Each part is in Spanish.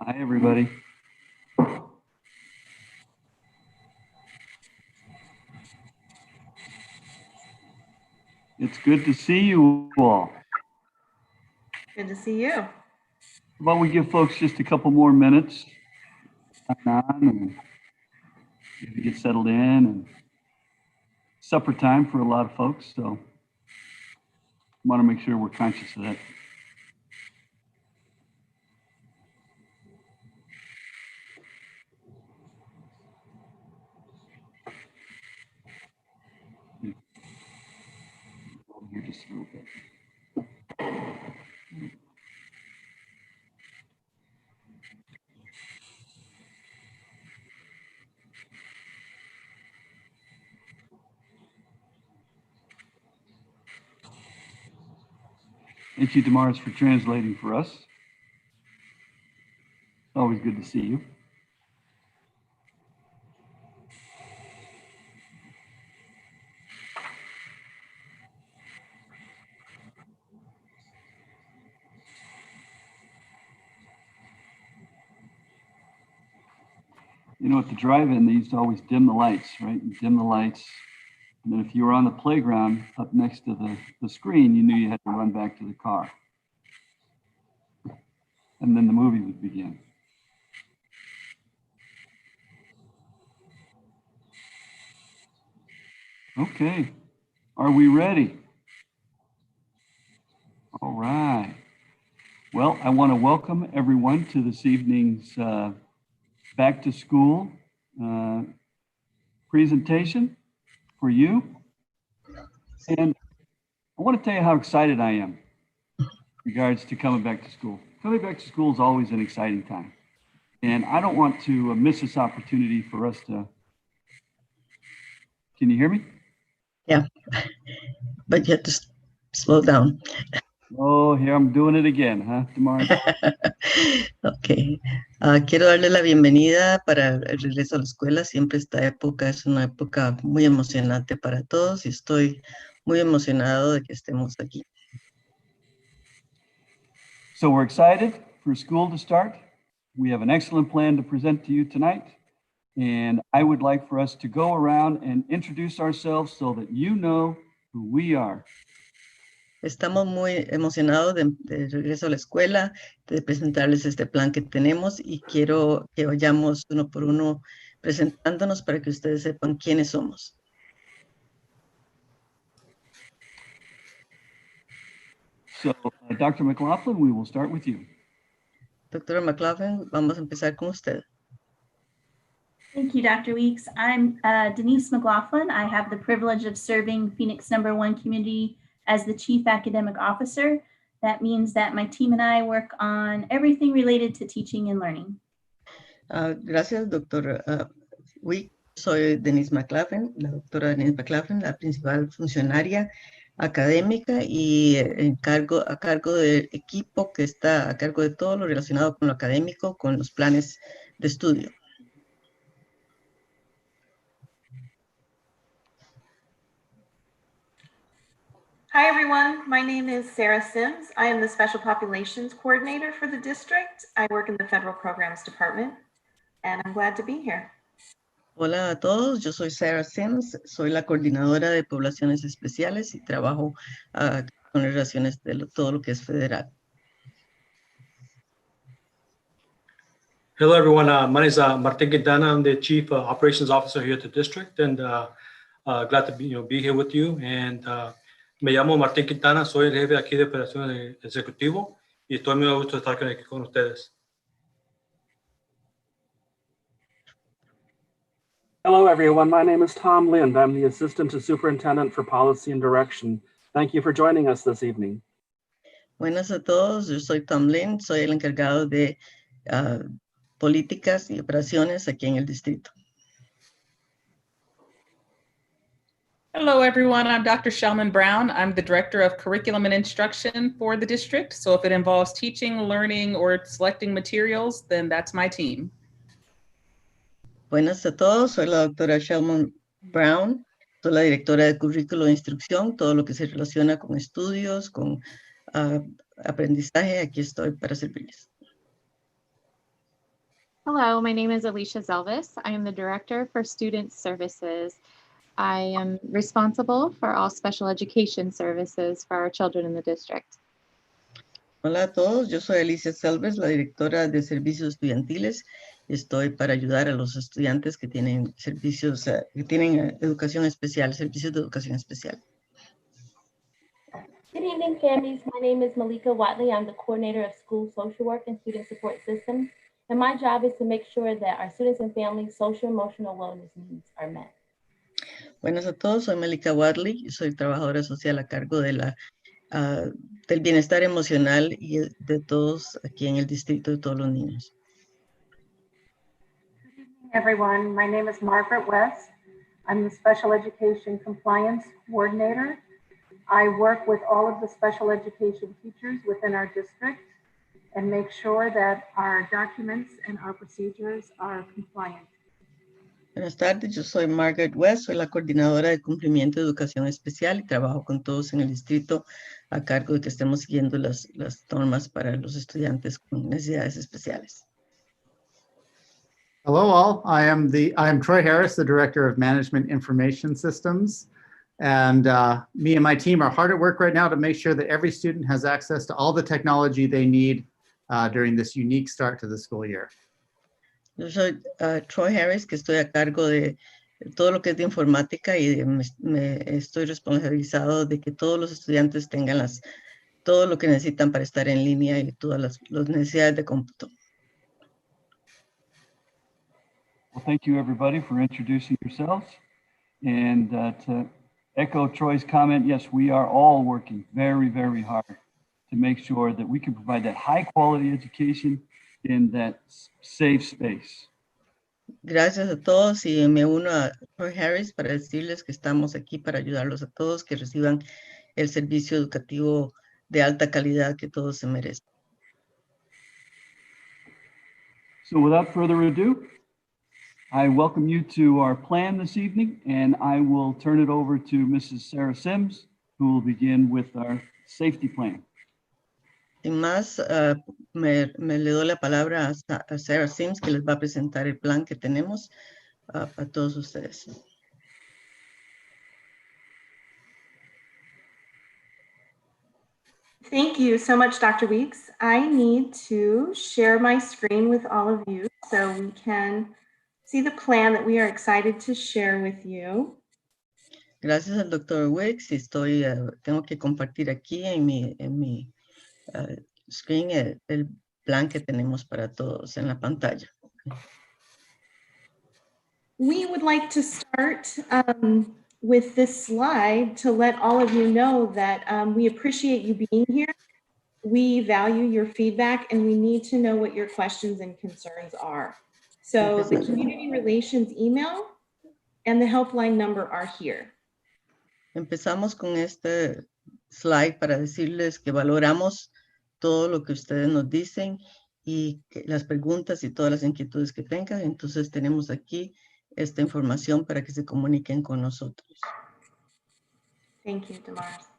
Hi, everybody. It's good to see you all. Good to see you. How about we give folks just a couple more minutes and get settled in, and supper time for a lot of folks, so I want to make sure we're conscious of that. Here just a little bit. Thank you, Damaris, for translating for us. Always good to see you. You know, at the drive-in, they used to always dim the lights, right? You dim the lights. And then if you were on the playground up next to the screen, you knew you had to run back to the car. And then the movie would begin. Okay, are we ready? All right. Well, I want to welcome everyone to this evening's back to school presentation for you. And I want to tell you how excited I am in regards to coming back to school. Coming back to school is always an exciting time. And I don't want to miss this opportunity for us to, can you hear me? Yeah, but you have to slow down. Oh, here I'm doing it again, huh, Damaris? Ok. Quiero darle la bienvenida para el regreso a la escuela. Siempre esta época es una época muy emocionante para todos y estoy muy emocionado de que estemos aquí. So we're excited for school to start. We have an excellent plan to present to you tonight. And I would like for us to go around and introduce ourselves so that you know who we are. Estamos muy emocionados de regreso a la escuela, de presentarles este plan que tenemos y quiero que vayamos uno por uno presentándonos para que ustedes sepan quiénes somos. So, Dr. McLaughlin, we will start with you. Doctora McLaughlin, vamos a empezar con usted. Thank you, Dr. Weeks. I'm Denise McLaughlin. I have the privilege of serving Phoenix #1 community as the Chief Academic Officer. That means that my team and I work on everything related to teaching and learning. Gracias, doctor Weeks. Soy Denise McLaughlin, la doctora Denise McLaughlin, la principal funcionaria académica y a cargo del equipo que está a cargo de todo lo relacionado con lo académico, con los planes de estudio. Hi, everyone. My name is Sarah Sims. I am the Special Populations Coordinator for the district. I work in the Federal Programs Department, and I'm glad to be here. Hola a todos, yo soy Sarah Sims, soy la coordinadora de poblaciones especiales y trabajo con relaciones de todo lo que es federal. Hello, everyone. My name is Martin Quintana. I'm the Chief Operations Officer here at the district, and glad to be here with you. And me llamo Martín Quintana, soy el jefe aquí de operaciones ejecutivo y estoy muy a gusto de estar aquí con ustedes. Hello, everyone. My name is Tom Lind. I'm the Assistant to Superintendent for Policy and Direction. Thank you for joining us this evening. Buenas a todos, yo soy Tom Lind, soy el encargado de políticas y operaciones aquí en el distrito. Hello, everyone. I'm Dr. Shelman Brown. I'm the Director of Curriculum and Instruction for the district. So if it involves teaching, learning, or selecting materials, then that's my team. Buenas a todos, soy la doctora Shelman Brown. Soy la directora de currículo de instrucción, todo lo que se relaciona con estudios, con aprendizaje. Aquí estoy para servirles. Hello, my name is Alicia Zelvis. I am the Director for Student Services. I am responsible for all special education services for our children in the district. Hola a todos, yo soy Alicia Selves, la directora de servicios estudiantiles. Estoy para ayudar a los estudiantes que tienen servicios, que tienen educación especial, servicios de educación especial. Good evening, families. My name is Malika Watley. I'm the coordinator of school social work and student support systems. And my job is to make sure that our students and families' social and emotional wellness needs are met. Buenas a todos, soy Malika Watley, soy trabajadora social a cargo de del bienestar emocional y de todos aquí en el distrito de todos los niños. Everyone, my name is Margaret West. I'm the Special Education Compliance Coordinator. I work with all of the special education teachers within our district and make sure that our documents and our procedures are compliant. Buenas tardes, yo soy Margaret West, soy la coordinadora de cumplimiento de educación especial y trabajo con todos en el distrito a cargo de que estemos siguiendo las normas para los estudiantes con necesidades especiales. Hello all, I am Troy Harris, the Director of Management Information Systems. And me and my team are hard at work right now to make sure that every student has access to all the technology they need during this unique start to the school year. Yo soy Troy Harris, que estoy a cargo de todo lo que es de informática y me estoy responsabilizado de que todos los estudiantes tengan todo lo que necesitan para estar en línea y todas las necesidades de cómputo. Well, thank you everybody for introducing yourselves. And to echo Troy's comment, yes, we are all working very, very hard to make sure that we can provide that high quality education in that safe space. Gracias a todos y me uno a Troy Harris para decirles que estamos aquí para ayudarlos a todos que reciban el servicio educativo de alta calidad que todos se merecen. So without further ado, I welcome you to our plan this evening, and I will turn it over to Mrs. Sarah Sims, who will begin with our safety plan. Sin más, me le doy la palabra a Sarah Sims, que les va a presentar el plan que tenemos a todos ustedes. Thank you so much, Dr. Weeks. I need to share my screen with all of you so we can see the plan that we are excited to share with you. Gracias al Dr. Weeks. Tengo que compartir aquí en mi screen el plan que tenemos para todos en la pantalla. We would like to start with this slide to let all of you know that we appreciate you being here. We value your feedback and we need to know what your questions and concerns are. So the community relations email and the helpline number are here. Empezamos con este slide para decirles que valoramos todo lo que ustedes nos dicen y las preguntas y todas las inquietudes que tengan. Entonces tenemos aquí esta información para que se comuniquen con nosotros. Thank you, Damaris.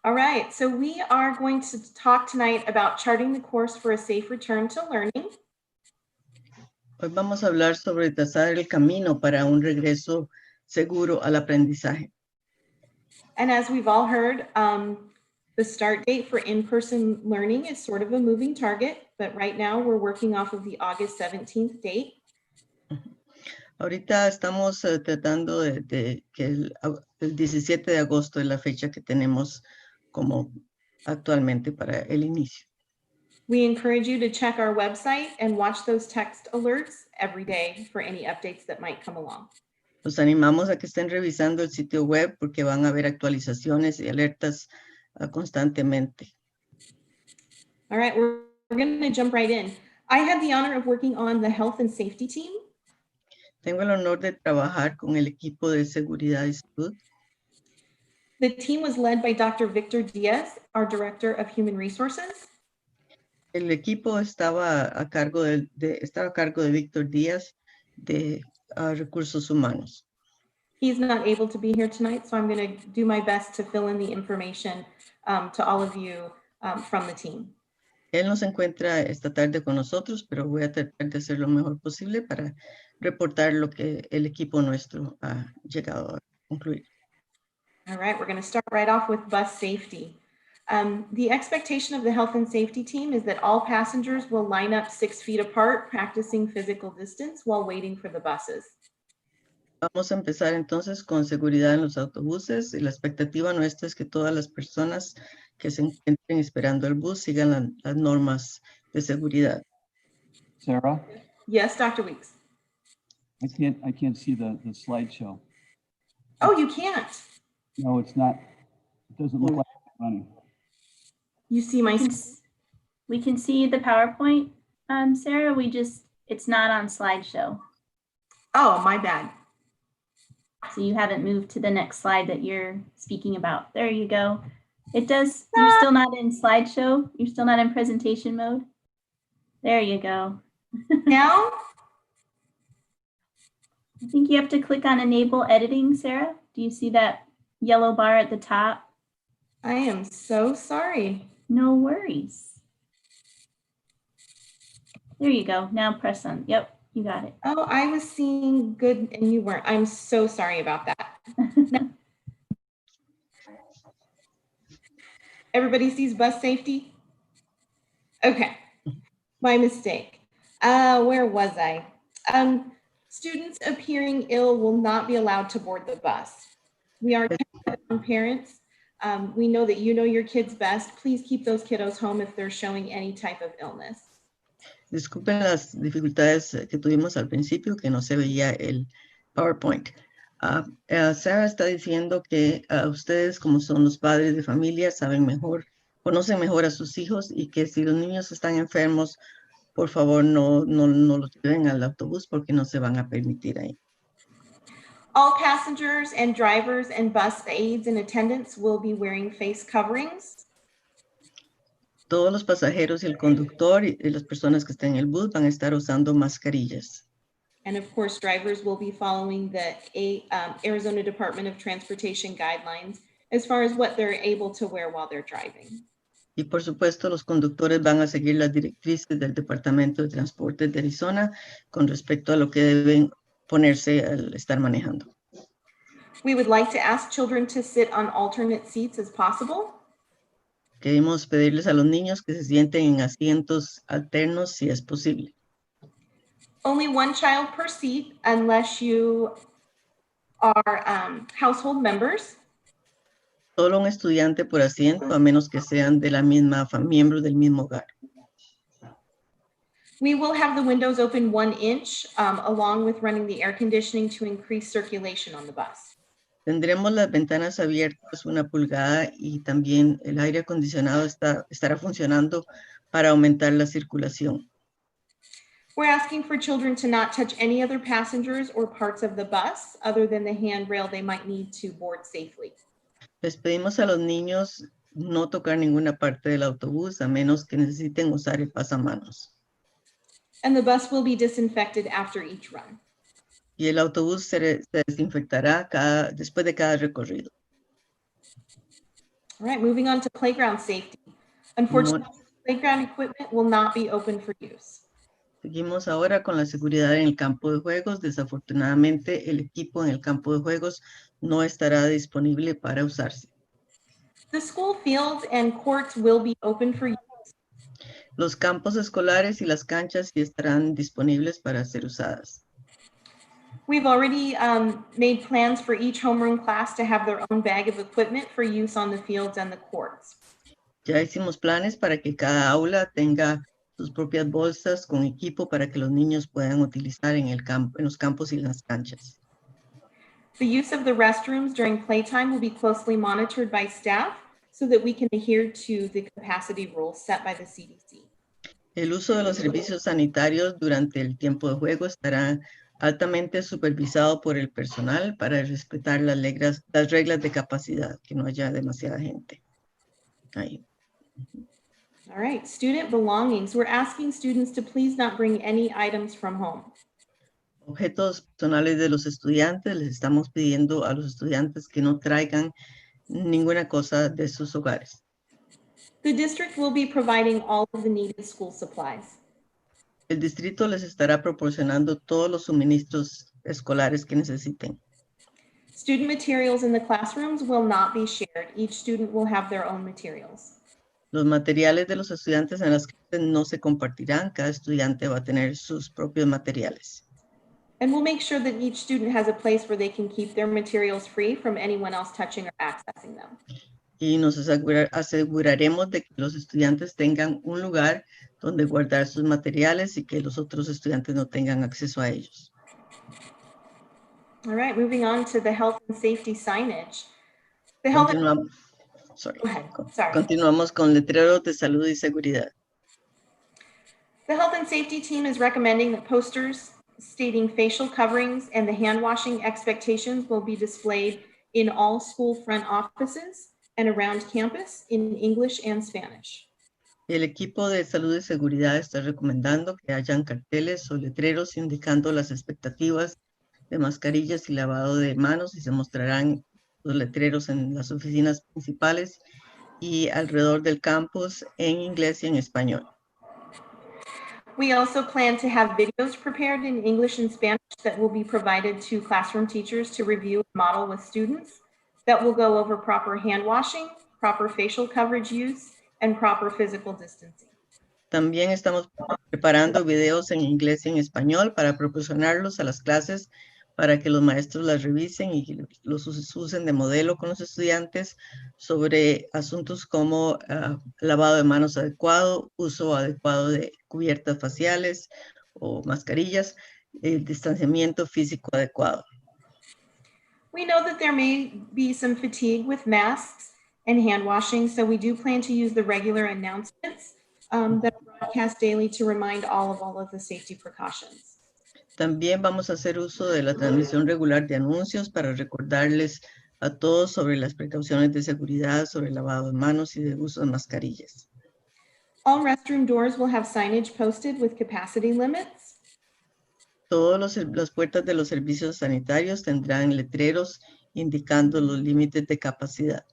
All right, so we are going to talk tonight about charting the course for a safe return to learning. Hoy vamos a hablar sobre trazar el camino para un regreso seguro al aprendizaje. And as we've all heard, the start date for in-person learning is sort of a moving target, but right now we're working off of the August 17th date. Ahorita estamos tratando de que el 17 de agosto es la fecha que tenemos como actualmente para el inicio. We encourage you to check our website and watch those text alerts every day for any updates that might come along. Los animamos a que estén revisando el sitio web porque van a haber actualizaciones y alertas constantemente. All right, we're going to jump right in. I had the honor of working on the health and safety team. Tengo el honor de trabajar con el equipo de seguridad y salud. The team was led by Dr. Victor Diaz, our Director of Human Resources. El equipo estaba a cargo de Víctor Díaz de Recursos Humanos. He's not able to be here tonight, so I'm going to do my best to fill in the information to all of you from the team. Él no se encuentra esta tarde con nosotros, pero voy a tratar de hacer lo mejor posible para reportar lo que el equipo nuestro ha llegado a concluir. All right, we're going to start right off with bus safety. The expectation of the health and safety team is that all passengers will line up 6 feet apart, practicing physical distance while waiting for the buses. Vamos a empezar entonces con seguridad en los autobuses y la expectativa nuestra es que todas las personas que se encuentren esperando el bus sigan las normas de seguridad. Sarah, Yes, Dr. Weeks. I can't see the slideshow. Oh, you can't. No, it's not. It doesn't look like it's running. You see my. We can see the PowerPoint, Sarah. It's not on slideshow. Oh, my bad. So you haven't moved to the next slide that you're speaking about. There you go. It does. You're still not in slideshow. You're still not in presentation mode. There you go. Now? I think you have to click on enable editing, Sarah. Do you see that yellow bar at the top? I am so sorry. No worries. There you go. Now press on. Yep, you got it. Oh, I was seeing good and you weren't. I'm so sorry about that. Everybody sees bus safety? Okay, my mistake. Where was I? Students appearing ill will not be allowed to board the bus. We are parents. We know that you know your kids best. Please keep those kiddos home if they're showing any type of illness. Disculpen las dificultades que tuvimos al principio, que no se veía el PowerPoint. Sarah está diciendo que ustedes, como son los padres de familia, saben mejor, conocen mejor a sus hijos y que si los niños están enfermos, por favor no los lleven al autobús porque no se van a permitir ahí. All passengers and drivers and bus aides and attendants will be wearing face coverings. Todos los pasajeros y el conductor y las personas que estén en el bus van a estar usando mascarillas. And of course, drivers will be following the Arizona Department of Transportation guidelines as far as what they're able to wear while they're driving. Y por supuesto, los conductores van a seguir las directrices del Departamento de Transporte de Arizona con respecto a lo que deben ponerse al estar manejando. We would like to ask children to sit on alternate seats as possible. Queremos pedirles a los niños que se sienten en asientos alternos si es posible. Only one child per seat unless you are household members. Solo un estudiante por asiento, a menos que sean de la misma miembros del mismo hogar. We will have the windows open 1 inch along with running the air conditioning to increase circulation on the bus. Tendremos las ventanas abiertas 1 pulgada y también el aire acondicionado estará funcionando para aumentar la circulación. We're asking for children to not touch any other passengers or parts of the bus other than the handrail they might need to board safely. Les pedimos a los niños no tocar ninguna parte del autobús a menos que necesiten usar el pasamanos. And the bus will be disinfected after each run. Y el autobús se desinfectará después de cada recorrido. All right, moving on to playground safety. Unfortunately, playground equipment will not be open for use. Seguimos ahora con la seguridad en el campo de juegos. Desafortunadamente, el equipo en el campo de juegos no estará disponible para usarse. The school fields and courts will be open for use. Los campos escolares y las canchas sí estarán disponibles para ser usadas. We've already made plans for each homeroom class to have their own bag of equipment for use on the fields and the courts. Ya hicimos planes para que cada aula tenga sus propias bolsas con equipo para que los niños puedan utilizar en los campos y las canchas. The use of the restrooms during playtime will be closely monitored by staff so that we can adhere to the capacity rules set by the CDC. El uso de los servicios sanitarios durante el tiempo de juego estará altamente supervisado por el personal para respetar las reglas de capacidad, que no haya demasiada gente. Ahí. All right, student belongings. We're asking students to please not bring any items from home. objetos personales de los estudiantes. Les estamos pidiendo a los estudiantes que no traigan ninguna cosa de sus hogares. The district will be providing all of the needed school supplies. El distrito les estará proporcionando todos los suministros escolares que necesiten. Student materials in the classrooms will not be shared. Each student will have their own materials. Los materiales de los estudiantes en las clases no se compartirán. Cada estudiante va a tener sus propios materiales. And we'll make sure that each student has a place where they can keep their materials free from anyone else touching or accessing them. Y nos aseguraremos de que los estudiantes tengan un lugar donde guardar sus materiales y que los otros estudiantes no tengan acceso a ellos. All right, moving on to the health and safety signage. The health and, Continuamos, go ahead. Sorry. continuamos con letreros de salud y seguridad. The health and safety team is recommending that posters stating facial coverings and the hand washing expectations will be displayed in all school front offices and around campus in English and Spanish. El equipo de salud y seguridad está recomendando que hayan carteles o letreros indicando las expectativas de mascarillas y lavado de manos, y se mostrarán los letreros en las oficinas principales y alrededor del campus en inglés y en español. We also plan to have videos prepared in English and Spanish that will be provided to classroom teachers to review and model with students that will go over proper hand washing, proper facial coverage use, and proper physical distancing. También estamos preparando videos en inglés y en español para proporcionarlos a las clases para que los maestros las revisen y los usen de modelo con los estudiantes sobre asuntos como lavado de manos adecuado, uso adecuado de cubiertas faciales o mascarillas, el distanciamiento físico adecuado. We know that there may be some fatigue with masks and hand washing, so we do plan to use the regular announcements that are broadcast daily to remind all of the safety precautions. También vamos a hacer uso de la transmisión regular de anuncios para recordarles a todos sobre las precauciones de seguridad, sobre el lavado de manos y de uso de mascarillas. All restroom doors will have signage posted with capacity limits. Todas las puertas de los servicios sanitarios tendrán letreros indicando los límites de capacidad.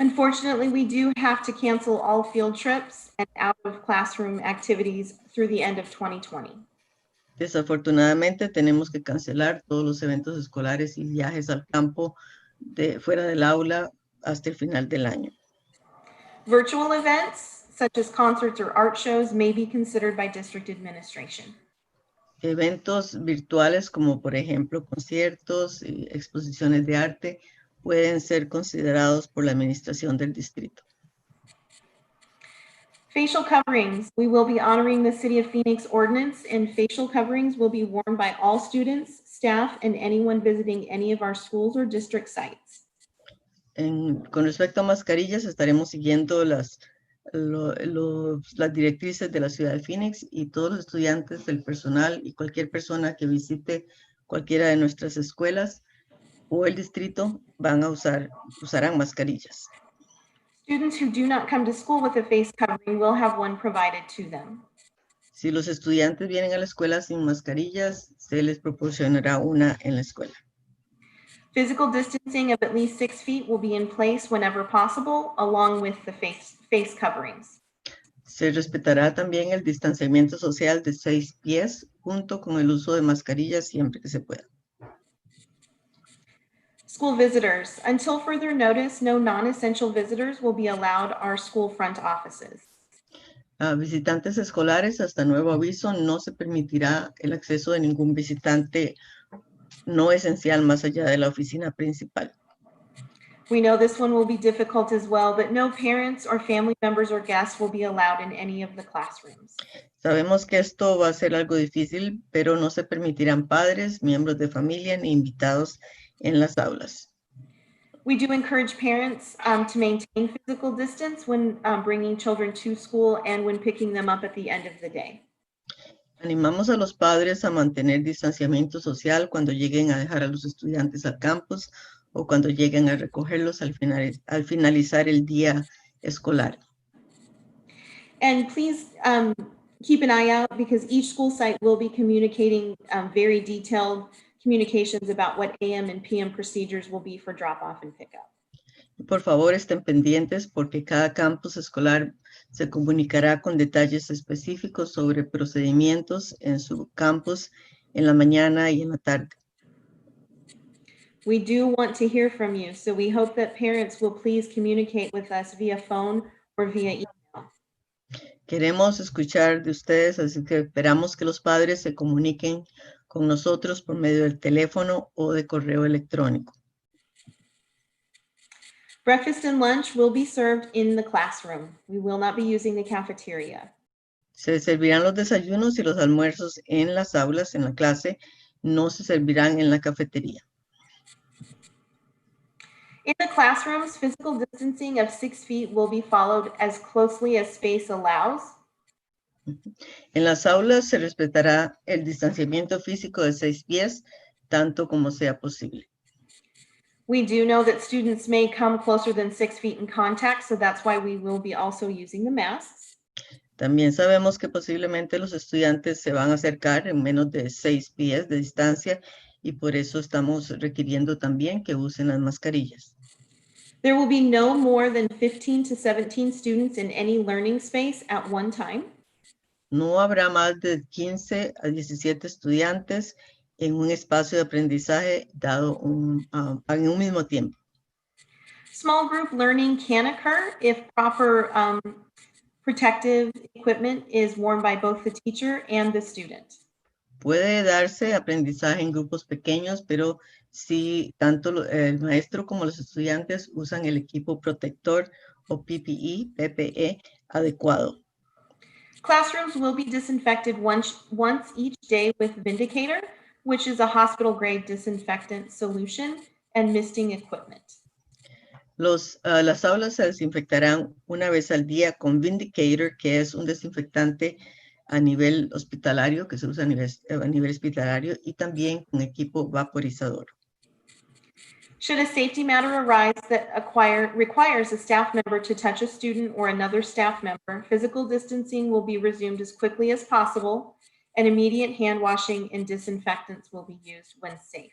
Unfortunately, we do have to cancel all field trips and out of classroom activities through the end of 2020. Desafortunadamente tenemos que cancelar todos los eventos escolares y viajes al campo fuera del aula hasta el final del año. Virtual events such as concerts or art shows may be considered by district administration. Eventos virtuales como por ejemplo conciertos y exposiciones de arte pueden ser considerados por la administración del distrito. Facial coverings. We will be honoring the City of Phoenix ordinance, and facial coverings will be worn by all students, staff, and anyone visiting any of our schools or district sites. Con respecto a mascarillas, estaremos siguiendo las directrices de la ciudad de Phoenix, y todos los estudiantes, el personal y cualquier persona que visite cualquiera de nuestras escuelas o el distrito usarán mascarillas. Students who do not come to school with a face covering will have one provided to them. Si los estudiantes vienen a la escuela sin mascarillas, se les proporcionará una en la escuela. Physical distancing of at least 6 feet will be in place whenever possible, along with the face coverings. Se respetará también el distanciamiento social de 6 pies, junto con el uso de mascarillas siempre que se pueda. School visitors. Until further notice, no non-essential visitors will be allowed our school front offices. A visitantes escolares, hasta nuevo aviso, no se permitirá el acceso de ningún visitante no esencial más allá de la oficina principal. We know this one will be difficult as well, but no parents or family members or guests will be allowed in any of the classrooms. Sabemos que esto va a ser algo difícil, pero no se permitirán padres, miembros de familia ni invitados en las aulas. We do encourage parents to maintain physical distance when bringing children to school and when picking them up at the end of the day. Animamos a los padres a mantener distanciamiento social cuando lleguen a dejar a los estudiantes al campus o cuando lleguen a recogerlos al finalizar el día escolar. And please keep an eye out because each school site will be communicating very detailed communications about what AM and PM procedures will be for drop-off and pickup. Por favor, estén pendientes porque cada campus escolar se comunicará con detalles específicos sobre procedimientos en su campus en la mañana y en la tarde. We do want to hear from you, so we hope that parents will please communicate with us via phone or via email. Queremos escuchar de ustedes, así que esperamos que los padres se comuniquen con nosotros por medio del teléfono o de correo electrónico. Breakfast and lunch will be served in the classroom. We will not be using the cafeteria. Se servirán los desayunos y los almuerzos en las aulas, en la clase, no se servirán en la cafetería. In the classrooms, physical distancing of 6 feet will be followed as closely as space allows. En las aulas se respetará el distanciamiento físico de 6 pies, tanto como sea posible. We do know that students may come closer than 6 feet in contact, so that's why we will be also using the masks. También sabemos que posiblemente los estudiantes se van a acercar en menos de 6 pies de distancia y por eso estamos requiriendo también que usen las mascarillas. There will be no more than 15 to 17 students in any learning space at one time. No habrá más de 15 a 17 estudiantes en un espacio de aprendizaje dado en un mismo tiempo. Small group learning can occur if proper protective equipment is worn by both the teacher and the student. Puede darse aprendizaje en grupos pequeños, pero si tanto el maestro como los estudiantes usan el equipo protector o PPE adecuado. Classrooms will be disinfected once each day with Vindicator, which is a hospital-grade disinfectant solution, and misting equipment. Las aulas se desinfectarán una vez al día con Vindicator, que es un desinfectante a nivel hospitalario, que se usa a nivel hospitalario, y también con equipo vaporizador. Should a safety matter arise that requires a staff member to touch a student or another staff member, physical distancing will be resumed as quickly as possible, and immediate hand washing and disinfectants will be used when safe.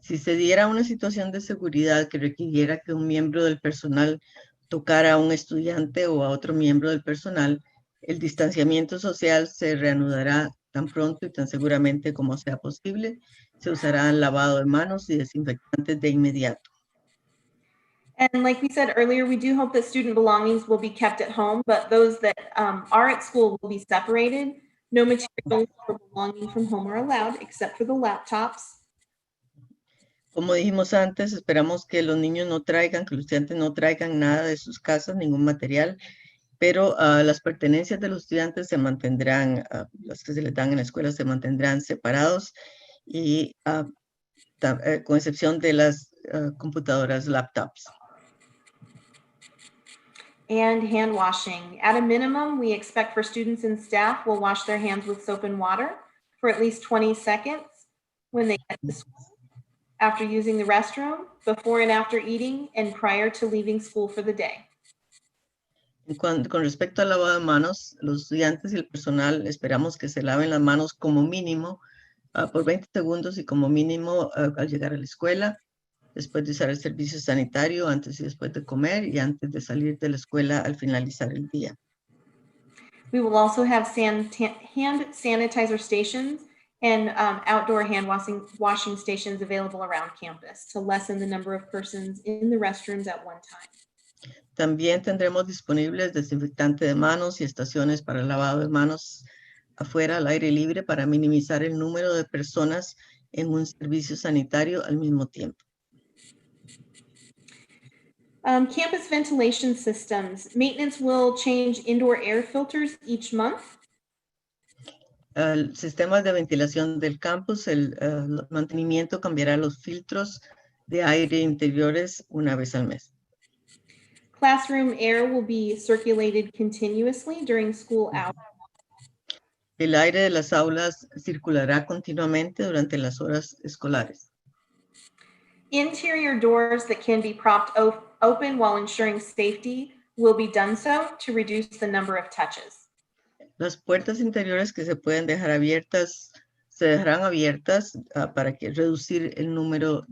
Si se diera una situación de seguridad que requiriera que un miembro del personal tocara a un estudiante o a otro miembro del personal, el distanciamiento social se reanudará tan pronto y tan seguramente como sea posible. Se usará lavado de manos y desinfectantes de inmediato. And like we said earlier, we do hope that student belongings will be kept at home, but those that are at school will be separated. No materials or belonging from home are allowed except for the laptops. Como dijimos antes, esperamos que los niños no traigan, que los estudiantes no traigan nada de sus casas, ningún material, pero las pertenencias de los estudiantes se mantendrán, las que se les dan en la escuela se mantendrán separados y con excepción de las computadoras, laptops. And hand washing. At a minimum, we expect for students and staff will wash their hands with soap and water for at least 20 seconds when they get to school, after using the restroom, before and after eating, and prior to leaving school for the day. Con respecto al lavado de manos, los estudiantes y el personal esperamos que se laven las manos como mínimo por 20 segundos y como mínimo al llegar a la escuela, después de usar el servicio sanitario, antes y después de comer y antes de salir de la escuela al finalizar el día. We will also have hand sanitizer stations and outdoor hand washing stations available around campus to lessen the number of persons in the restrooms at one time. También tendremos disponibles desinfectante de manos y estaciones para el lavado de manos afuera al aire libre para minimizar el número de personas en un servicio sanitario al mismo tiempo. Campus ventilation systems. Maintenance will change indoor air filters each month. El sistema de ventilación del campus, el mantenimiento cambiará los filtros de aire interiores una vez al mes. Classroom air will be circulated continuously during school hours. El aire de las aulas circulará continuamente durante las horas escolares. Interior doors that can be propped open while ensuring safety will be done so to reduce the number of touches. Las puertas interiores que se pueden dejar abiertas, se dejarán abiertas para que reducir el número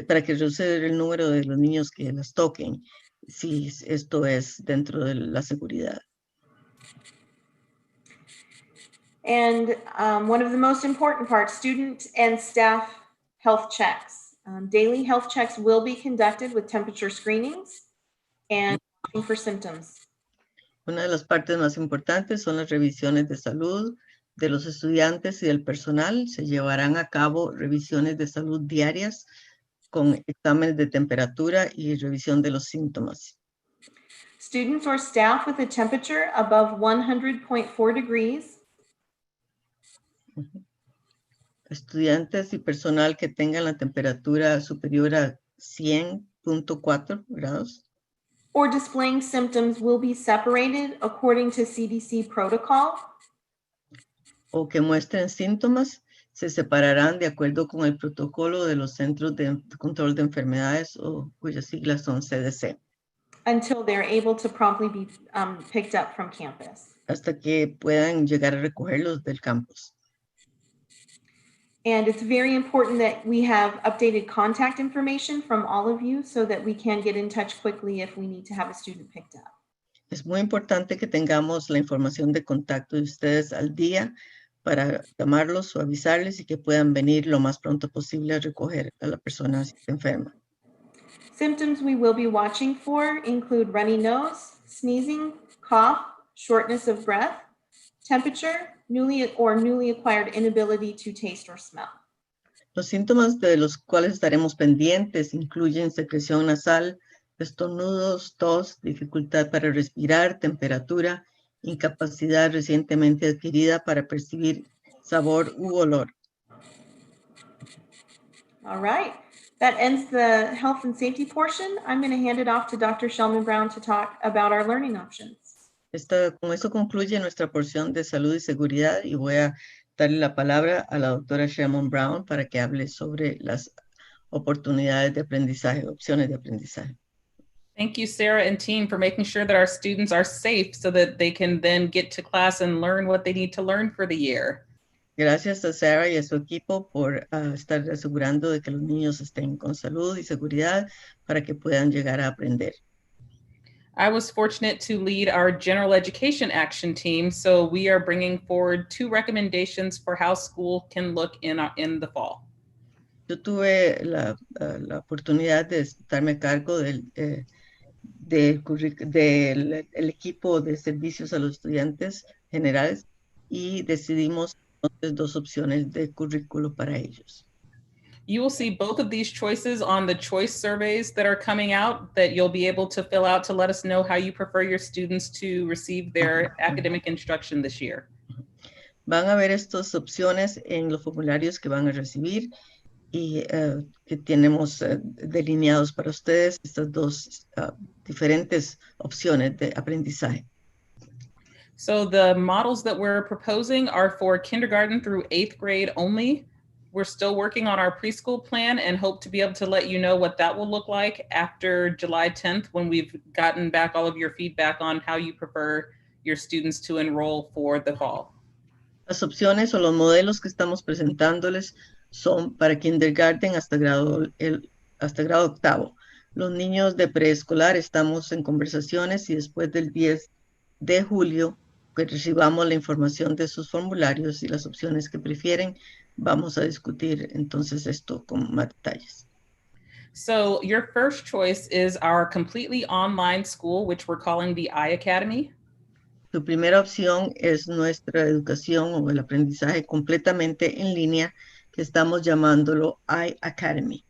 para que reducir el número de los niños que las toquen, si esto es dentro de la seguridad. And one of the most important parts, student and staff health checks. Daily health checks will be conducted with temperature screenings and looking for symptoms. Una de las partes más importantes son las revisiones de salud de los estudiantes y del personal. Se llevarán a cabo revisiones de salud diarias con exámenes de temperatura y revisión de los síntomas. Students or staff with a temperature above 100.4 degrees Estudiantes y personal que tengan la temperatura superior a 100.4 grados or displaying symptoms will be separated according to CDC protocol. o que muestren síntomas se separarán de acuerdo con el protocolo de los Centros de Control de Enfermedades o cuyas siglas son CDC, Until they're able to promptly be picked up from campus. hasta que puedan llegar a recogerlos del campus. And it's very important that we have updated contact information from all of you so that we can get in touch quickly if we need to have a student picked up. Es muy importante que tengamos la información de contacto de ustedes al día para llamarlos o avisarles y que puedan venir lo más pronto posible a recoger a la persona si está enferma. Symptoms we will be watching for include runny nose, sneezing, cough, shortness of breath, temperature, newly acquired inability to taste or smell. Los síntomas de los cuales estaremos pendientes incluyen secreción nasal, estornudos, tos, dificultad para respirar, temperatura, incapacidad recientemente adquirida para percibir sabor u olor. All right, that ends the health and safety portion. I'm going to hand it off to Dr. Shellman Brown to talk about our learning options. Con esto concluye nuestra porción de salud y seguridad y voy a darle la palabra a la doctora Sherman Brown para que hable sobre las oportunidades de aprendizaje, opciones de aprendizaje. Thank you, Sarah and team, for making sure that our students are safe so that they can then get to class and learn what they need to learn for the year. Gracias a Sarah y a su equipo por estar asegurando de que los niños estén con salud y seguridad para que puedan llegar a aprender. I was fortunate to lead our general education action team, so we are bringing forward 2 recommendations for how school can look in the fall. Yo tuve la oportunidad de estarme a cargo del equipo de servicios a los estudiantes generales y decidimos entonces 2 opciones de currículo para ellos. You will see both of these choices on the choice surveys that are coming out that you'll be able to fill out to let us know how you prefer your students to receive their academic instruction this year. Van a ver estas opciones en los formularios que van a recibir y que tenemos delineados para ustedes estas 2 diferentes opciones de aprendizaje. So the models that we're proposing are for kindergarten through 8th grade only. We're still working on our preschool plan and hope to be able to let you know what that will look like after July 10th when we've gotten back all of your feedback on how you prefer your students to enroll for the fall. Las opciones o los modelos que estamos presentándoles son para kindergarten hasta grado 8º. Los niños de preescolar estamos en conversaciones y después del 10 de julio que recibamos la información de sus formularios y las opciones que prefieren, vamos a discutir entonces esto con más detalles. So your first choice is our completely online school, which we're calling the iAcademy. Su primera opción es nuestra educación o el aprendizaje completamente en línea, que estamos llamándolo iAcademy.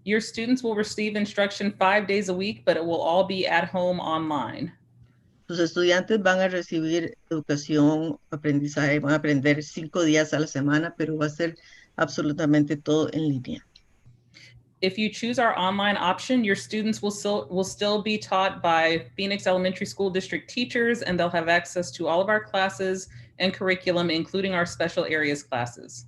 Your students will receive instruction 5 days a week, but it will all be at home online. Sus estudiantes van a recibir educación, aprendizaje, van a aprender 5 días a la semana, pero va a ser absolutamente todo en línea. If you choose our online option, your students will still be taught by Phoenix Elementary School District teachers, and they'll have access to all of our classes and curriculum, including our special areas classes.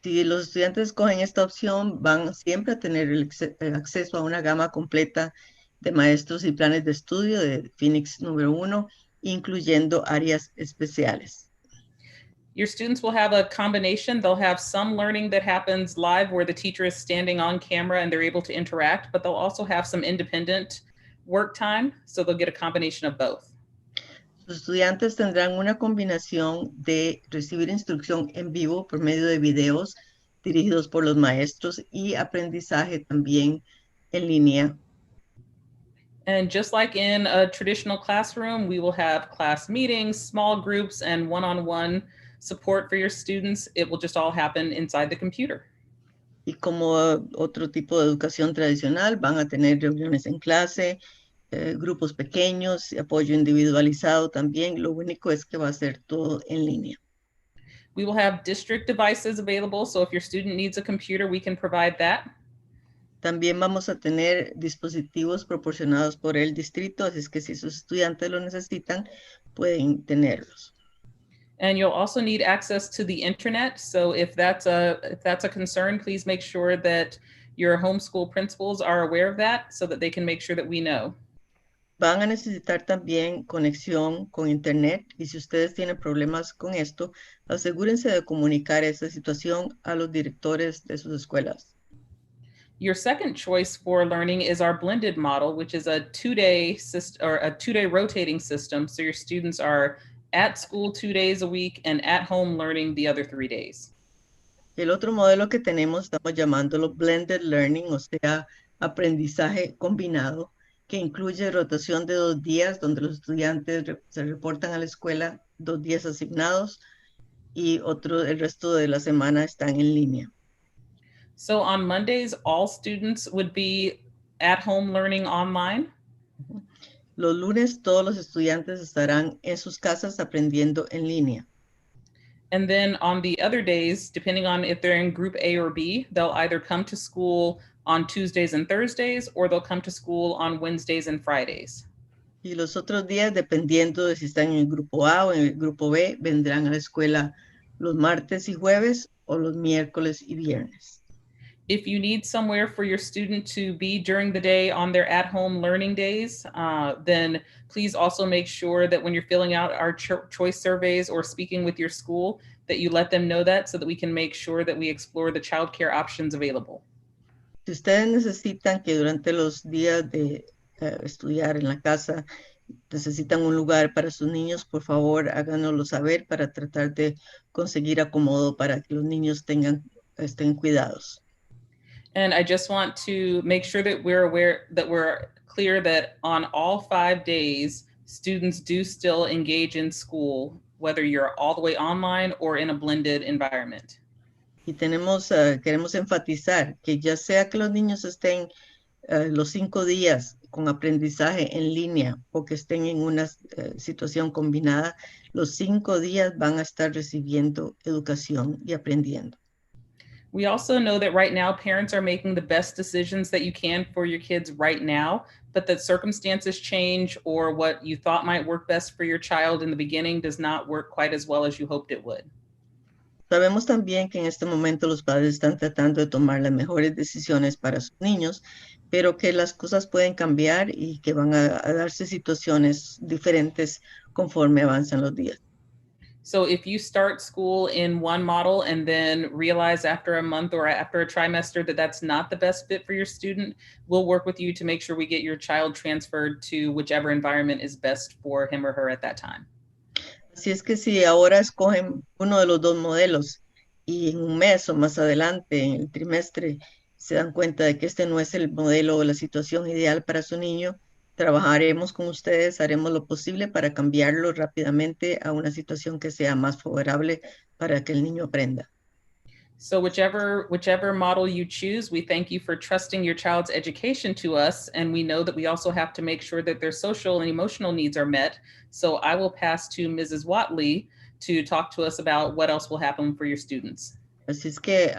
Si los estudiantes escogen esta opción, van siempre a tener el acceso a una gama completa de maestros y planes de estudio de Phoenix número 1 incluyendo áreas especiales. Your students will have a combination. They'll have some learning that happens live where the teacher is standing on camera and they're able to interact, but they'll also have some independent work time. So they'll get a combination of both. Los estudiantes tendrán una combinación de recibir instrucción en vivo por medio de videos dirigidos por los maestros y aprendizaje también en línea. And just like in a traditional classroom, we will have class meetings, small groups, and one-on-one support for your students. It will just all happen inside the computer. Y como otro tipo de educación tradicional, van a tener reuniones en clase, grupos pequeños, apoyo individualizado también. Lo único es que va a ser todo en línea. We will have district devices available, so if your student needs a computer, we can provide that. También vamos a tener dispositivos proporcionados por el distrito, así es que si sus estudiantes lo necesitan, pueden tenerlos. And you'll also need access to the internet. So if that's a concern, please make sure that your homeschool principals are aware of that so that they can make sure that we know. Van a necesitar también conexión con internet y si ustedes tienen problemas con esto, asegúrense de comunicar esta situación a los directores de sus escuelas. Your second choice for learning is our blended model, which is a two-day rotating system. So your students are at school 2 days a week and at home learning the other 3 days. El otro modelo que tenemos, estamos llamándolo blended learning, o sea, aprendizaje combinado, que incluye rotación de 2 días, donde los estudiantes se reportan a la escuela 2 días asignados y el resto de la semana están en línea. So on Mondays, all students would be at home learning online. Los lunes todos los estudiantes estarán en sus casas aprendiendo en línea. And then on the other days, depending on if they're in group A or B, they'll either come to school on Tuesdays and Thursdays, or they'll come to school on Wednesdays and Fridays. Y los otros días, dependiendo de si están en el grupo A o en el grupo B, vendrán a la escuela los martes y jueves o los miércoles y viernes. If you need somewhere for your student to be during the day on their at-home learning days, then please also make sure that when you're filling out our choice surveys or speaking with your school, that you let them know that so that we can make sure that we explore the childcare options available. Si ustedes necesitan que durante los días de estudiar en la casa necesitan un lugar para sus niños, por favor háganoslo saber para tratar de conseguir acomodo para que los niños estén cuidados. And I just want to make sure that we're clear that on all 5 days, students do still engage in school, whether you're all the way online or in a blended environment. Y queremos enfatizar que ya sea que los niños estén los 5 días con aprendizaje en línea o que estén en una situación combinada, los 5 días van a estar recibiendo educación y aprendiendo. We also know that right now parents are making the best decisions that you can for your kids right now, but that circumstances change or what you thought might work best for your child in the beginning does not work quite as well as you hoped it would. Sabemos también que en este momento los padres están tratando de tomar las mejores decisiones para sus niños, pero que las cosas pueden cambiar y que van a darse situaciones diferentes conforme avanzan los días. So if you start school in one model and then realize after a month or after a trimester that that's not the best fit for your student, we'll work with you to make sure we get your child transferred to whichever environment is best for him or her at that time. Así es que si ahora escogen uno de los dos modelos y en un mes o más adelante en el trimestre se dan cuenta de que este no es el modelo o la situación ideal para su niño, trabajaremos con ustedes, haremos lo posible para cambiarlo rápidamente a una situación que sea más favorable para que el niño aprenda. So whichever model you choose, we thank you for trusting your child's education to us. And we know that we also have to make sure that their social and emotional needs are met. So I will pass to Mrs. Watley to talk to us about what else will happen for your students. Así es que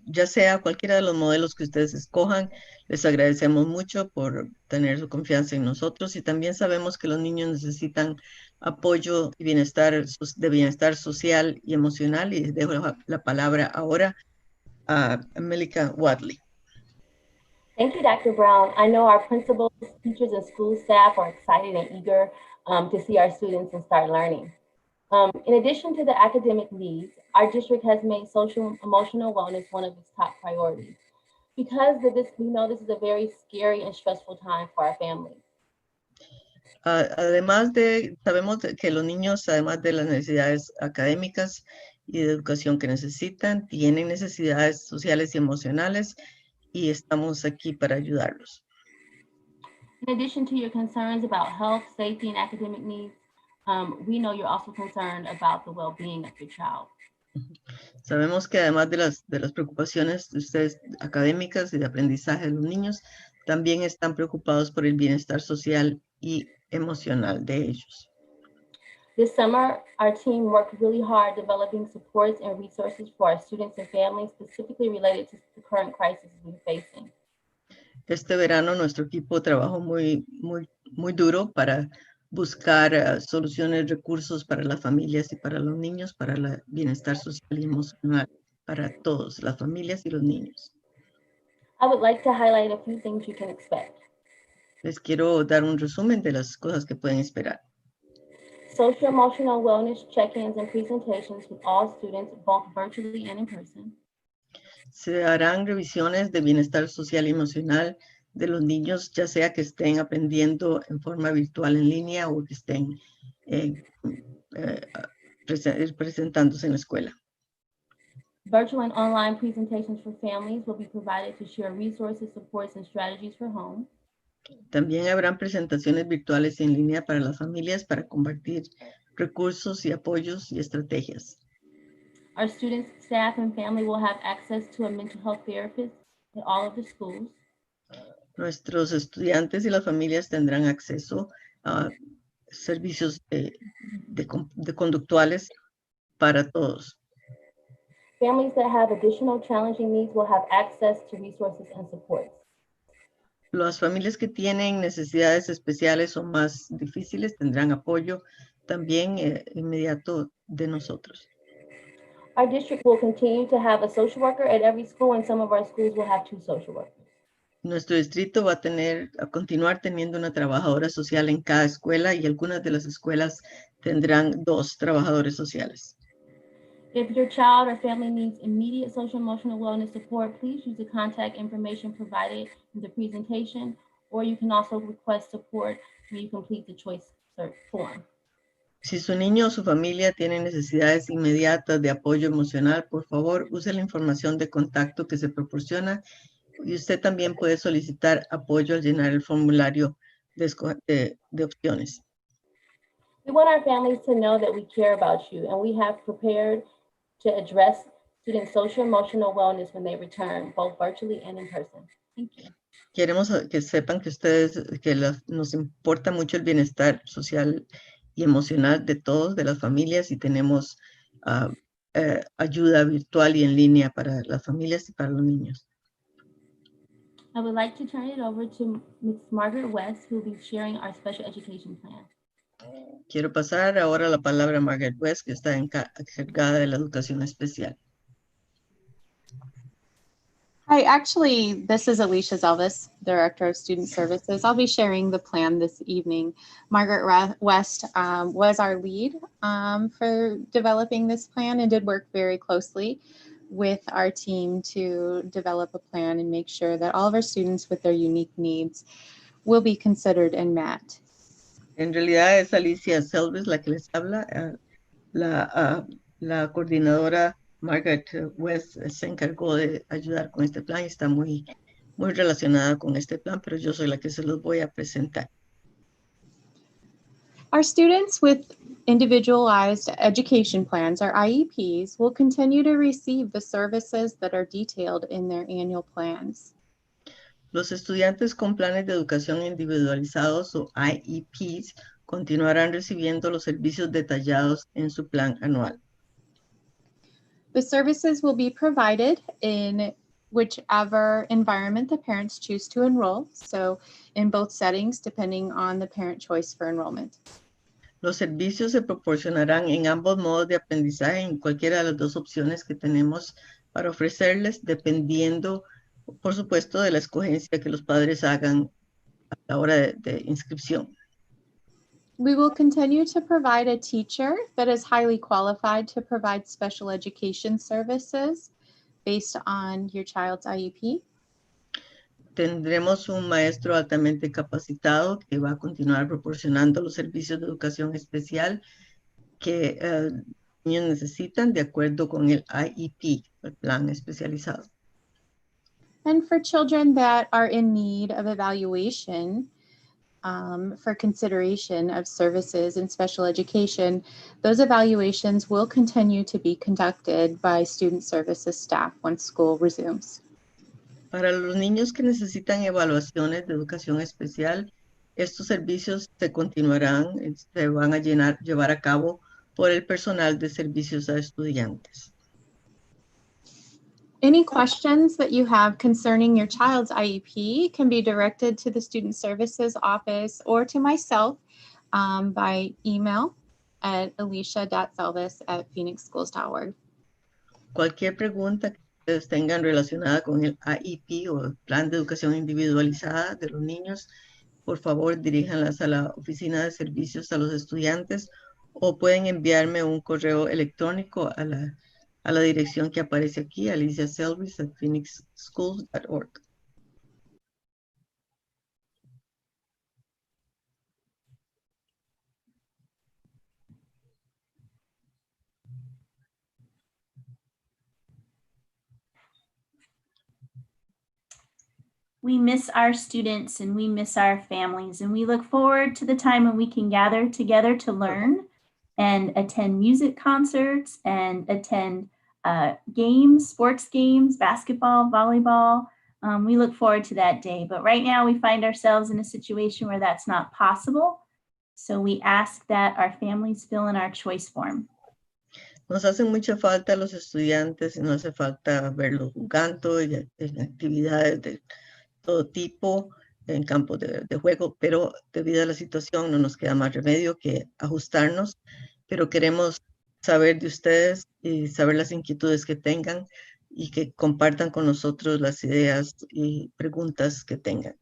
ya sea cualquiera de los modelos que ustedes escojan, les agradecemos mucho por tener su confianza en nosotros y también sabemos que los niños necesitan apoyo y bienestar social y emocional y dejo la palabra ahora a Melika Watley. Thank you, Dr. Brown. I know our principals, teachers, and school staff are excited and eager to see our students and start learning. In addition to the academic needs, our district has made social emotional wellness one of its top priorities because we know this is a very scary and stressful time for our families. Además sabemos que los niños, además de las necesidades académicas y de educación que necesitan, tienen necesidades sociales y emocionales y estamos aquí para ayudarlos. In addition to your concerns about health, safety, and academic needs, we know you're also concerned about the well-being of your child. Sabemos que además de las preocupaciones de ustedes académicas y de aprendizaje de los niños, también están preocupados por el bienestar social y emocional de ellos. This summer, our team worked really hard developing supports and resources for our students and families specifically related to the current crisis we're facing. Este verano nuestro equipo trabajó muy duro para buscar soluciones, recursos para las familias y para los niños, para el bienestar social y emocional para todos, las familias y los niños. I would like to highlight a few things you can expect. Les quiero dar un resumen de las cosas que pueden esperar. Social emotional wellness check-ins and presentations with all students, both virtually and in person. Se harán revisiones de bienestar social y emocional de los niños, ya sea que estén aprendiendo en forma virtual en línea o que estén presentándose en la escuela. Virtual and online presentations for families will be provided to share resources, supports, and strategies for home. También habrán presentaciones virtuales en línea para las familias para compartir recursos y apoyos y estrategias. Our students, staff, and family will have access to a mental health therapist at all of the schools. Nuestros estudiantes y las familias tendrán acceso a servicios de conductuales para todos. Families that have additional challenging needs will have access to resources and supports. Las familias que tienen necesidades especiales o más difíciles tendrán apoyo también inmediato de nosotros. Our district will continue to have a social worker at every school, and some of our schools will have 2 social workers. Nuestro distrito va a continuar teniendo una trabajadora social en cada escuela y algunas de las escuelas tendrán 2 trabajadores sociales. If your child or family needs immediate social emotional wellness support, please use the contact information provided in the presentation, or you can also request support when you complete the choice form. Si su niño o su familia tiene necesidades inmediatas de apoyo emocional, por favor, use la información de contacto que se proporciona y usted también puede solicitar apoyo al llenar el formulario de opciones. We want our families to know that we care about you, and we have prepared to address student social emotional wellness when they return, both virtually and in person. Thank you. Queremos que sepan que nos importa mucho el bienestar social y emocional de todos, de las familias, y tenemos ayuda virtual y en línea para las familias y para los niños. I would like to turn it over to Ms. Margaret West, who will be sharing our special education plan. Quiero pasar ahora la palabra a Margaret West, que está encargada de la educación especial. Hi, actually, this is Alicia Zelvis, Director of Student Services. I'll be sharing the plan this evening. Margaret West was our lead for developing this plan and did work very closely with our team to develop a plan and make sure that all of our students with their unique needs will be considered and met. En realidad es Alicia Zelvis la que les habla. La coordinadora Margaret West se encargó de ayudar con este plan y está muy relacionada con este plan, pero yo soy la que se los voy a presentar. Our students with individualized education plans, or IEPs, will continue to receive the services that are detailed in their annual plans. Los estudiantes con planes de educación individualizados o IEPs continuarán recibiendo los servicios detallados en su plan anual. The services will be provided in whichever environment the parents choose to enroll, so in both settings, depending on the parent choice for enrollment. Los servicios se proporcionarán en ambos modos de aprendizaje, en cualquiera de las 2 opciones que tenemos para ofrecerles, dependiendo, por supuesto, de la escogencia que los padres hagan a la hora de inscripción. We will continue to provide a teacher that is highly qualified to provide special education services based on your child's IEP. Tendremos un maestro altamente capacitado que va a continuar proporcionando los servicios de educación especial que niños necesitan de acuerdo con el IEP, el plan especializado. And for children that are in need of evaluation for consideration of services in special education, those evaluations will continue to be conducted by student services staff once school resumes. Para los niños que necesitan evaluaciones de educación especial, estos servicios se continuarán, se van a llevar a cabo por el personal de servicios a estudiantes. Any questions that you have concerning your child's IEP can be directed to the Student Services Office or to myself by email at alicia.salvis@phoenixschools.org. Cualquier pregunta que ustedes tengan relacionada con el IEP o el plan de educación individualizada de los niños, por favor diríjanlas a la oficina de servicios a los estudiantes o pueden enviarme un correo electrónico a la dirección que aparece aquí, alicia.salvis@phoenixschools.org. We miss our students and we miss our families, and we look forward to the time when we can gather together to learn and attend music concerts and attend games, sports games, basketball, volleyball. We look forward to that day. But right now we find ourselves in a situation where that's not possible. So we ask that our families fill in our choice form. Nos hacen mucha falta los estudiantes y nos hace falta verlos jugando y en actividades de todo tipo, en campos de juego, pero debido a la situación no nos queda más remedio que ajustarnos, pero queremos saber de ustedes y saber las inquietudes que tengan y que compartan con nosotros las ideas y preguntas que tengan.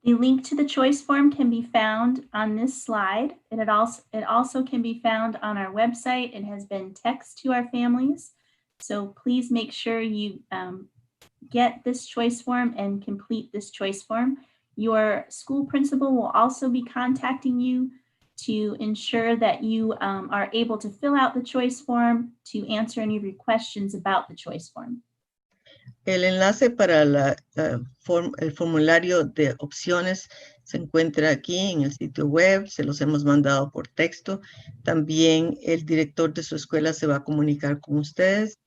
The link to the choice form can be found on this slide. And it also can be found on our website. It has been text to our families. So please make sure you get this choice form and complete this choice form. Your school principal will also be contacting you to ensure that you are able to fill out the choice form, to answer any of your questions about the choice form. El enlace para el formulario de opciones se encuentra aquí en el sitio web, se los hemos mandado por texto. También el director de su escuela se va a comunicar con ustedes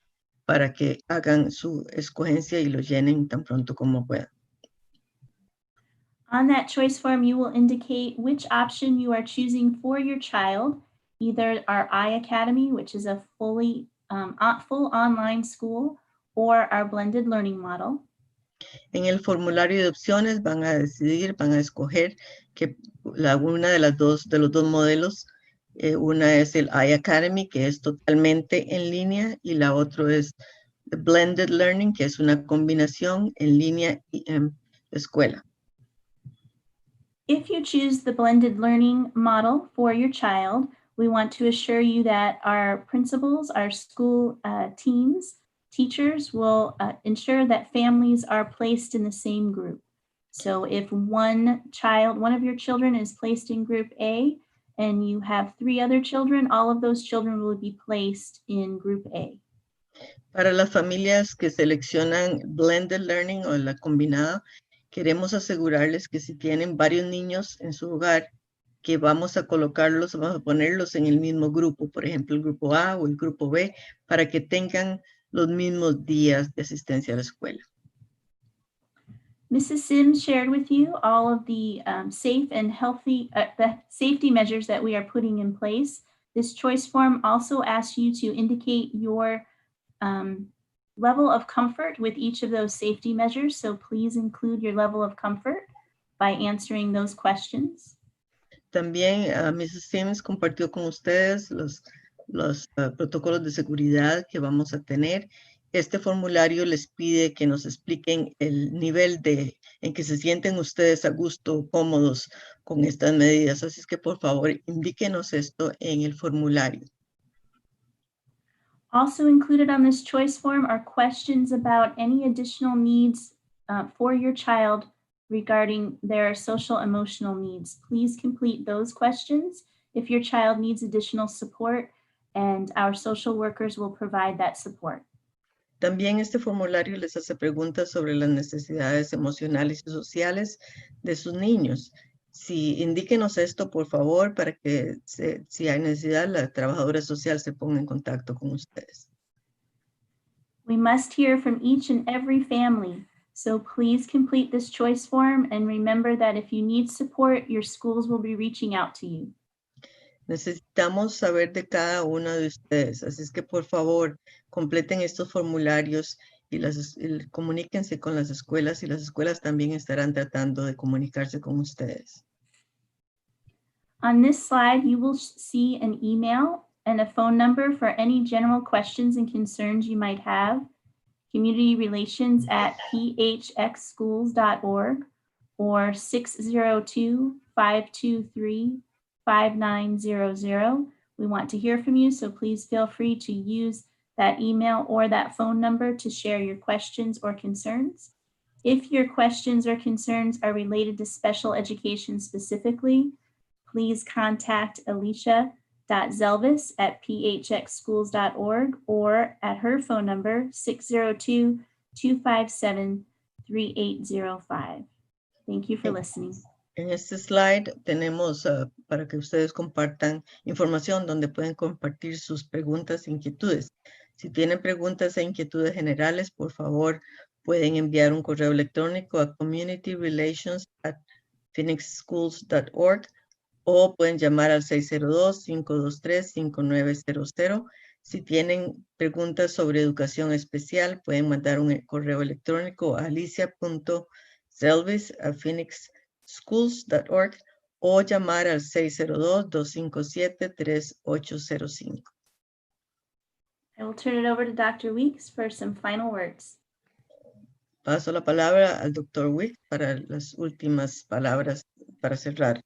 para que hagan su escogencia y lo llenen tan pronto como puedan. On that choice form, you will indicate which option you are choosing for your child, either our iAcademy, which is a full online school, or our blended learning model. En el formulario de opciones van a escoger que una de los dos modelos, una es el iAcademy, que es totalmente en línea, y la otra es the blended learning, que es una combinación en línea y en escuela. If you choose the blended learning model for your child, we want to assure you that our principals, our school teams, teachers will ensure that families are placed in the same group. So if one of your children is placed in group A and you have 3 other children, all of those children will be placed in group A. Para las familias que seleccionan blended learning o la combinada, queremos asegurarles que si tienen varios niños en su hogar, que vamos a ponerlos en el mismo grupo, por ejemplo, el grupo A o el grupo B, para que tengan los mismos días de asistencia a la escuela. Mrs. Sims shared with you all of the safe and healthy, the safety measures that we are putting in place. This choice form also asks you to indicate your level of comfort with each of those safety measures. So please include your level of comfort by answering those questions. También Mrs. Sims compartió con ustedes los protocolos de seguridad que vamos a tener. Este formulario les pide que nos expliquen el nivel en que se sienten ustedes a gusto, cómodos con estas medidas. Así es que por favor indíquenos esto en el formulario. Also included on this choice form are questions about any additional needs for your child regarding their social emotional needs. Please complete those questions if your child needs additional support, and our social workers will provide that support. También este formulario les hace preguntas sobre las necesidades emocionales y sociales de sus niños. Si indíquenos esto, por favor, para que si hay necesidad, la trabajadora social se ponga en contacto con ustedes. We must hear from each and every family, so please complete this choice form and remember that if you need support, your schools will be reaching out to you. Necesitamos saber de cada uno de ustedes, así es que por favor completen estos formularios y comuníquense con las escuelas y las escuelas también estarán tratando de comunicarse con ustedes. On this slide, you will see an email and a phone number for any general questions and concerns you might have. communityrelations@phxschools.org or 602-523-5900. We want to hear from you, so please feel free to use that email or that phone number to share your questions or concerns. If your questions or concerns are related to special education specifically, please contact alicia.zelvis@phxschools.org or at her phone number 602-257-3805. Thank you for listening. En este slide tenemos para que ustedes compartan información donde pueden compartir sus preguntas e inquietudes. Si tienen preguntas e inquietudes generales, por favor, pueden enviar un correo electrónico a communityrelations@phoenixschools.org o pueden llamar al 602-523-5900. Si tienen preguntas sobre educación especial, pueden mandar un correo electrónico a alicia.zelvis@phoenixschools.org o llamar al 602-257-3805. I will turn it over to Dr. Weeks for some final words. Paso la palabra al Dr. Wick para las últimas palabras para cerrar.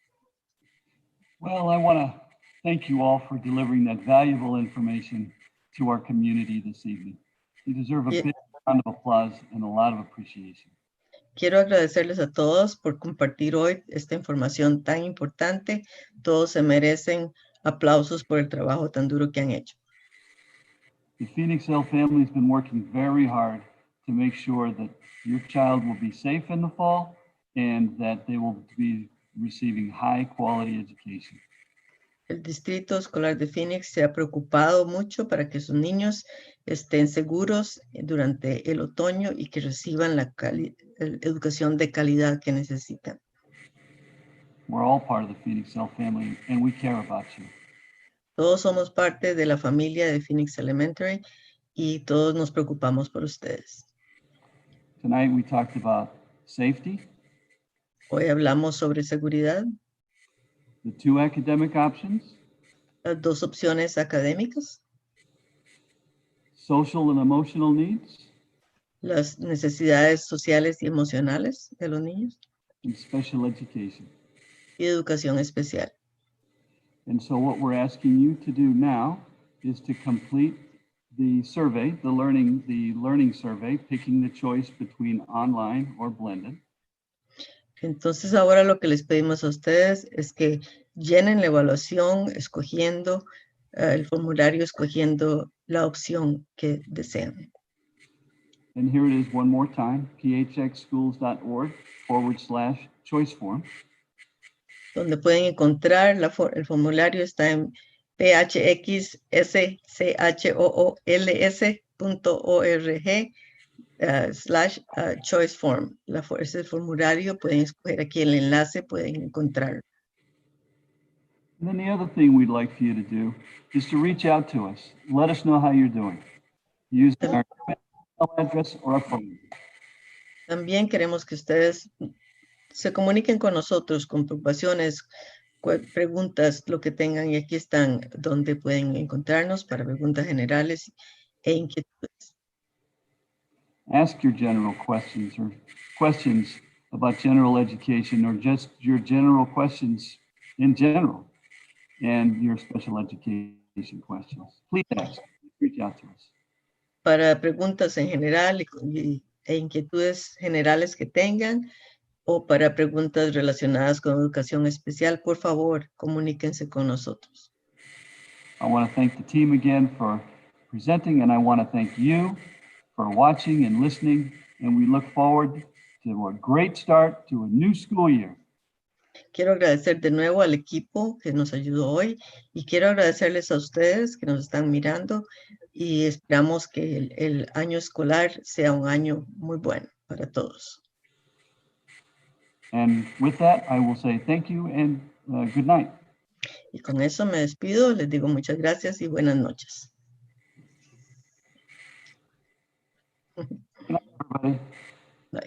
Well, I want to thank you all for delivering that valuable information to our community this evening. You deserve a big round of applause and a lot of appreciation. Quiero agradecerles a todos por compartir hoy esta información tan importante. Todos se merecen aplausos por el trabajo tan duro que han hecho. The Phoenix Hill family has been working very hard to make sure that your child will be safe in the fall and that they will be receiving high quality education. El Distrito Escolar de Phoenix se ha preocupado mucho para que sus niños estén seguros durante el otoño y que reciban la educación de calidad que necesitan. We're all part of the Phoenix Hill family and we care about you. Todos somos parte de la familia de Phoenix Elementary y todos nos preocupamos por ustedes. Tonight we talked about safety, Hoy hablamos sobre seguridad, the two academic options, las dos opciones académicas, social and emotional needs, las necesidades sociales y emocionales de los niños and special education. y educación especial. And so what we're asking you to do now is to complete the survey, the learning survey, picking the choice between online or blended. Entonces ahora lo que les pedimos a ustedes es que llenen la evaluación escogiendo el formulario, escogiendo la opción que desean. And here it is one more time, phxschools.org/choice form. Donde pueden encontrar el formulario está en phxschools.org/choice form. Ese formulario pueden escoger aquí el enlace, pueden encontrarlo. And then the other thing we'd like for you to do is to reach out to us. Let us know how you're doing using our email address or our phone. También queremos que ustedes se comuniquen con nosotros con preocupaciones, preguntas, lo que tengan, y aquí están donde pueden encontrarnos para preguntas generales e inquietudes. Ask your general questions or questions about general education or just your general questions in general and your special education questions, please ask, reach out to us. Para preguntas en general e inquietudes generales que tengan o para preguntas relacionadas con educación especial, por favor, comuníquense con nosotros. I want to thank the team again for presenting, and I want to thank you for watching and listening, and we look forward to a great start to a new school year. Quiero agradecer de nuevo al equipo que nos ayudó hoy y quiero agradecerles a ustedes que nos están mirando y esperamos que el año escolar sea un año muy bueno para todos. And with that, I will say thank you and good night. Y con eso me despido, les digo muchas gracias y buenas noches. Good night, everybody.